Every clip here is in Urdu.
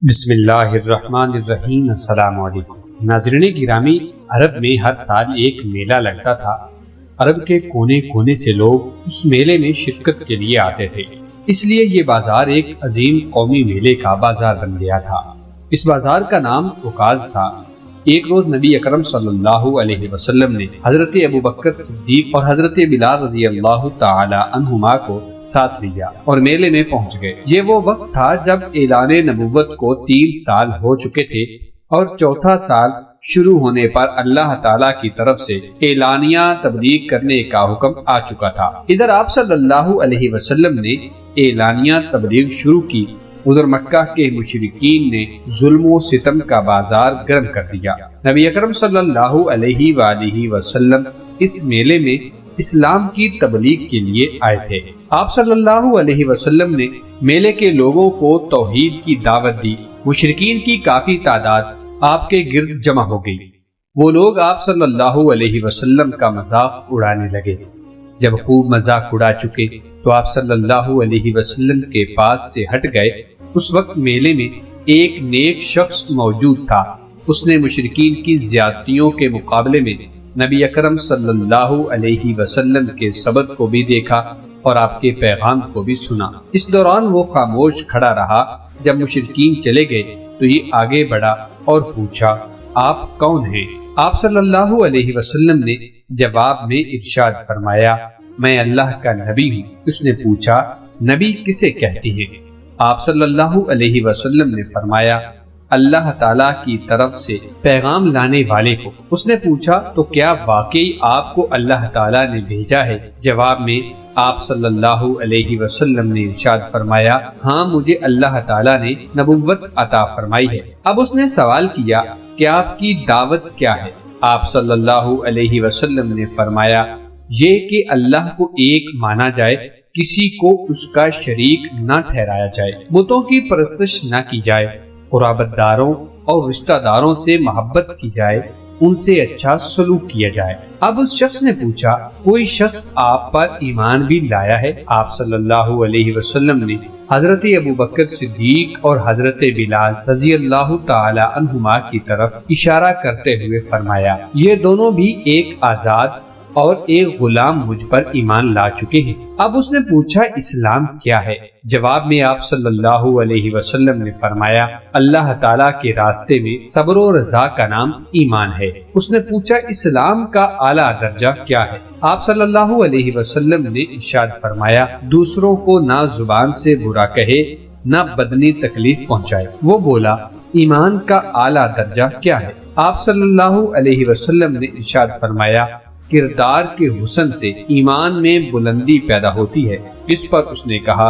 بسم اللہ الرحمن الرحیم۔ السلام علیکم ناظرین گرامی، عرب میں ہر سال ایک میلہ لگتا تھا۔ عرب کے کونے کونے سے لوگ اس میلے میں شرکت کے لیے آتے تھے، اس لیے یہ بازار ایک عظیم قومی میلے کا بازار بن گیا تھا۔ اس بازار کا نام عکاظ تھا۔ ایک روز نبی اکرم صلی اللہ علیہ وسلم نے حضرت ابوبکر صدیق اور حضرت بلال رضی اللہ تعالی عنہما کو ساتھ لیا اور میلے میں پہنچ گئے۔ یہ وہ وقت تھا جب اعلان نبوت کو 3 سال ہو چکے تھے اور چوتھا سال شروع ہونے پر اللہ تعالیٰ کی طرف سے اعلانیہ تبلیغ کرنے کا حکم آ چکا تھا۔ ادھر آپ صلی اللہ علیہ وسلم نے اعلانیہ تبلیغ شروع کی، ادھر مکہ کے مشرکین نے ظلم و ستم کا بازار گرم کر دیا۔ نبی اکرم صلی اللہ علیہ وآلہ وسلم اس میلے میں اسلام کی تبلیغ کے لیے آئے تھے۔ آپ صلی اللہ علیہ وسلم نے میلے کے لوگوں کو توحید کی دعوت دی۔ مشرکین کی کافی تعداد آپ کے گرد جمع ہو گئی۔ وہ لوگ آپ صلی اللہ علیہ وسلم کا مذاق اڑانے لگے۔ جب خوب مذاق اڑا چکے تو آپ صلی اللہ علیہ وسلم کے پاس سے ہٹ گئے۔ اس وقت میلے میں ایک نیک شخص موجود تھا۔ اس نے مشرکین کی زیادتیوں کے مقابلے میں نبی اکرم صلی اللہ علیہ وسلم کے صبر کو بھی دیکھا اور آپ کے پیغام کو بھی سنا۔ اس دوران وہ خاموش کھڑا رہا۔ جب مشرکین چلے گئے تو یہ آگے بڑھا اور پوچھا، آپ کون ہیں؟ آپ صلی اللہ علیہ وسلم نے جواب میں ارشاد فرمایا، میں اللہ کا نبی ہوں۔ اس نے پوچھا، نبی کسے کہتی ہیں؟ آپ صلی اللہ علیہ وسلم نے فرمایا، اللہ تعالیٰ کی طرف سے پیغام لانے والے کو۔ اس نے پوچھا، تو کیا واقعی آپ کو اللہ تعالیٰ نے بھیجا ہے؟ جواب میں آپ صلی اللہ علیہ وسلم نے ارشاد فرمایا، ہاں مجھے اللہ تعالیٰ نے نبوت عطا فرمائی ہے۔ اب اس نے سوال کیا کہ آپ کی دعوت کیا ہے؟ آپ صلی اللہ علیہ وسلم نے فرمایا، یہ کہ اللہ کو ایک مانا جائے، کسی کو اس کا شریک نہ ٹھہرایا جائے، بتوں کی پرستش نہ کی جائے، قرابت داروں اور رشتہ داروں سے محبت کی جائے، ان سے اچھا سلوک کیا جائے۔ اب اس شخص نے پوچھا، کوئی شخص آپ پر ایمان بھی لایا ہے؟ آپ صلی اللہ علیہ وسلم نے حضرت ابوبکر صدیق اور حضرت بلال رضی اللہ تعالی عنہما کی طرف اشارہ کرتے ہوئے فرمایا، یہ دونوں بھی ایک آزاد اور ایک غلام مجھ پر ایمان لا چکے ہیں۔ اب اس نے پوچھا، اسلام کیا ہے؟ جواب میں آپ صلی اللہ علیہ وسلم نے فرمایا، اللہ تعالیٰ کے راستے میں صبر و رضا کا نام ایمان ہے۔ اس نے پوچھا، اسلام کا اعلیٰ درجہ کیا ہے؟ آپ صلی اللہ علیہ وسلم نے ارشاد فرمایا، دوسروں کو نہ زبان سے برا کہے نہ بدنی تکلیف پہنچائے۔ وہ بولا، ایمان کا اعلیٰ درجہ کیا ہے؟ آپ صلی اللہ علیہ وسلم نے ارشاد فرمایا، کردار کے حسن سے ایمان میں بلندی پیدا ہوتی ہے۔ اس پر اس نے کہا،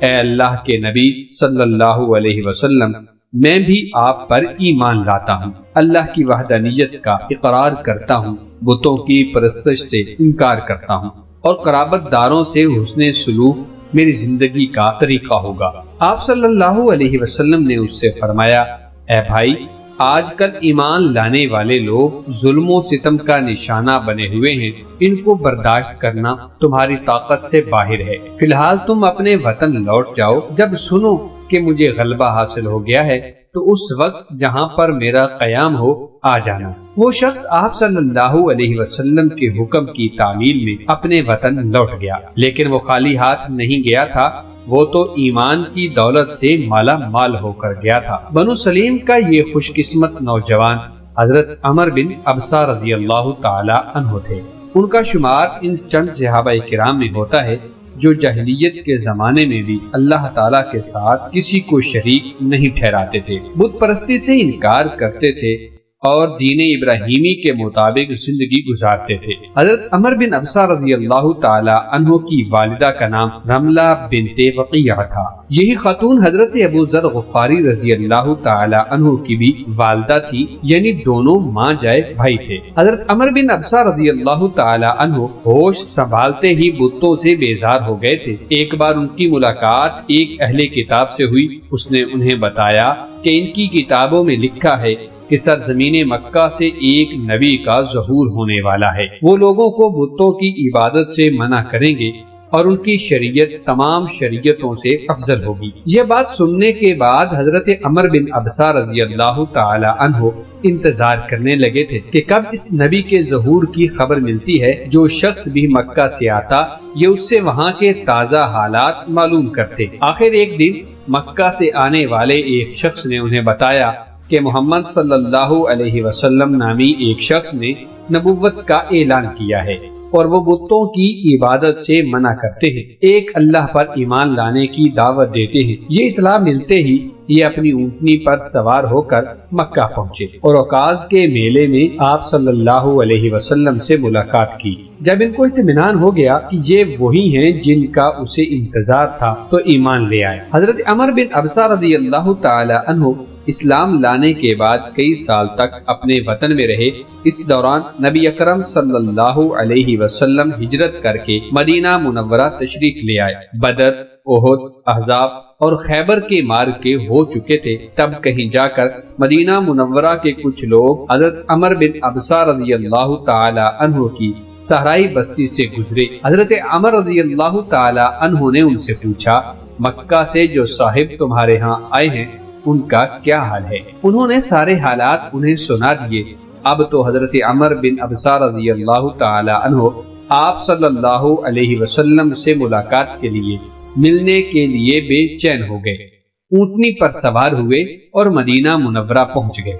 اے اللہ کے نبی صلی اللہ علیہ وسلم، میں بھی آپ پر ایمان لاتا ہوں، اللہ کی وحدانیت کا اقرار کرتا ہوں، بتوں کی پرستش سے انکار کرتا ہوں، اور قرابت داروں سے حسن سلوک میری زندگی کا طریقہ ہوگا۔ آپ صلی اللہ علیہ وسلم نے اس سے فرمایا، اے بھائی، آج کل ایمان لانے والے لوگ ظلم و ستم کا نشانہ بنے ہوئے ہیں، ان کو برداشت کرنا تمہاری طاقت سے باہر ہے۔ فی الحال تم اپنے وطن لوٹ جاؤ، جب سنو کہ مجھے غلبہ حاصل ہو گیا ہے تو اس وقت جہاں پر میرا قیام ہو آ جانا۔ وہ شخص آپ صلی اللہ علیہ وسلم کے حکم کی تعمیل میں اپنے وطن لوٹ گیا، لیکن وہ خالی ہاتھ نہیں گیا تھا، وہ تو ایمان کی دولت سے مالا مال ہو کر گیا تھا۔ بنو سلیم کا یہ خوش قسمت نوجوان حضرت عمر بن ابسہ رضی اللہ تعالی عنہ تھے۔ ان کا شمار ان چند صحابہ کرام میں ہوتا ہے جو جاہلیت کے زمانے میں بھی اللہ تعالیٰ کے ساتھ کسی کو شریک نہیں ٹھہراتے تھے، بت پرستی سے انکار کرتے تھے اور دین ابراہیمی کے مطابق زندگی گزارتے تھے۔ حضرت عمر بن ابسہ رضی اللہ تعالی عنہ کی والدہ کا نام رملہ بنت وقیہ تھا۔ یہی خاتون حضرت ابو ذر غفاری رضی اللہ تعالی عنہ کی بھی والدہ تھی، یعنی دونوں ماں جائے بھائی تھے۔ حضرت عمر بن ابسہ رضی اللہ تعالی عنہ ہوش سنبھالتے ہی بتوں سے بیزار ہو گئے تھے۔ ایک بار ان کی ملاقات ایک اہل کتاب سے ہوئی۔ اس نے انہیں بتایا کہ ان کی کتابوں میں لکھا ہے کہ سرزمین مکہ سے ایک نبی کا ظہور ہونے والا ہے، وہ لوگوں کو بتوں کی عبادت سے منع کریں گے اور ان کی شریعت تمام شریعتوں سے افضل ہوگی۔ یہ بات سننے کے بعد حضرت عمر بن ابسہ رضی اللہ تعالی عنہ انتظار کرنے لگے تھے کہ کب اس نبی کے ظہور کی خبر ملتی ہے۔ جو شخص بھی مکہ سے آتا یہ اس سے وہاں کے تازہ حالات معلوم کرتے۔ آخر ایک دن مکہ سے آنے والے ایک شخص نے انہیں بتایا کہ محمد صلی اللہ علیہ وسلم نامی ایک شخص نے نبوت کا اعلان کیا ہے اور وہ بتوں کی عبادت سے منع کرتے ہیں، ایک اللہ پر ایمان لانے کی دعوت دیتے ہیں۔ یہ اطلاع ملتے ہی یہ اپنی اونٹنی پر سوار ہو کر مکہ پہنچے اور عکاظ کے میلے میں آپ صلی اللہ علیہ وسلم سے ملاقات کی۔ جب ان کو اطمینان ہو گیا کہ یہ وہی ہیں جن کا اسے انتظار تھا تو ایمان لے آئے۔ حضرت عمر بن ابسہ رضی اللہ تعالی عنہ اسلام لانے کے بعد کئی سال تک اپنے وطن میں رہے۔ اس دوران نبی اکرم صلی اللہ علیہ وسلم ہجرت کر کے مدینہ منورہ تشریف لے آئے۔ بدر، احد، احزاب اور خیبر کے مارکے ہو چکے تھے، تب کہیں جا کر مدینہ منورہ کے کچھ لوگ حضرت عمر بن ابسہ رضی اللہ تعالی عنہ کی صحرائی بستی سے گزرے۔ حضرت عمر رضی اللہ تعالی عنہ نے ان سے پوچھا، مکہ سے جو صاحب تمہارے ہاں آئے ہیں ان کا کیا حال ہے؟ انہوں نے سارے حالات انہیں سنا دیے۔ اب تو حضرت عمر بن ابسہ رضی اللہ تعالی عنہ آپ صلی اللہ علیہ وسلم سے ملاقات کے لیے ملنے کے لیے بے چین ہو گئے، اونٹنی پر سوار ہوئے اور مدینہ منورہ پہنچ گئے۔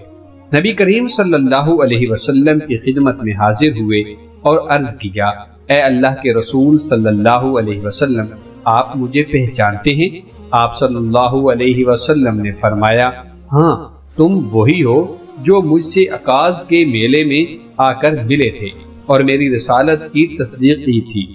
نبی کریم صلی اللہ علیہ وسلم کی خدمت میں حاضر ہوئے اور عرض کیا، اے اللہ کے رسول صلی اللہ علیہ وسلم، آپ مجھے پہچانتے ہیں؟ آپ صلی اللہ علیہ وسلم نے فرمایا، ہاں تم وہی ہو جو مجھ سے عکاظ کے میلے میں آ کر ملے تھے اور میری رسالت کی تصدیق کی تھی۔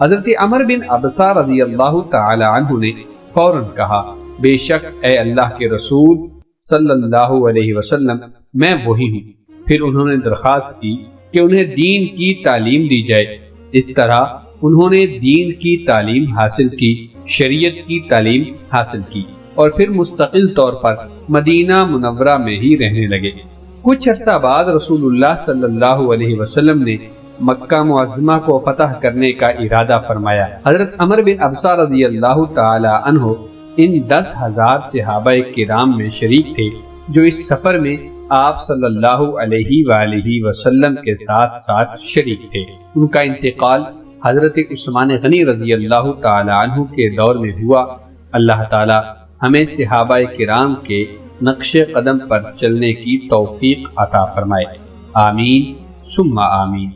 حضرت عمر بن ابسہ رضی اللہ تعالی عنہ نے فوراً کہا، بے شک اے اللہ کے رسول صلی اللہ علیہ وسلم، میں وہی ہوں۔ پھر انہوں نے درخواست کی کہ انہیں دین کی تعلیم دی جائے۔ اس طرح انہوں نے دین کی تعلیم حاصل کی، شریعت کی تعلیم حاصل کی اور پھر مستقل طور پر مدینہ منورہ میں ہی رہنے لگے۔ کچھ عرصہ بعد رسول اللہ صلی اللہ علیہ وسلم نے مکہ معظمہ کو فتح کرنے کا ارادہ فرمایا۔ حضرت عمر بن ابسہ رضی اللہ تعالی عنہ ان 10,000 صحابہ کرام میں شریک تھے جو اس سفر میں آپ صلی اللہ علیہ وآلہ وسلم کے ساتھ ساتھ شریک تھے۔ ان کا انتقال حضرت عثمان غنی رضی اللہ تعالی عنہ کے دور میں ہوا۔ اللہ تعالی ہمیں صحابہ کرام کے نقش قدم پر چلنے کی توفیق عطا فرمائے، آمین ثم آمین۔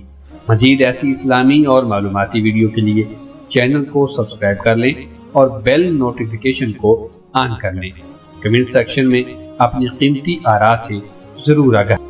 مزید ایسی اسلامی اور معلوماتی ویڈیو کے لیے چینل کو سبسکرائب کر لیں اور بیل نوٹیفیکیشن کو آن کر لیں۔ کمنٹ سیکشن میں اپنی قیمتی آراء سے ضرور آگاہ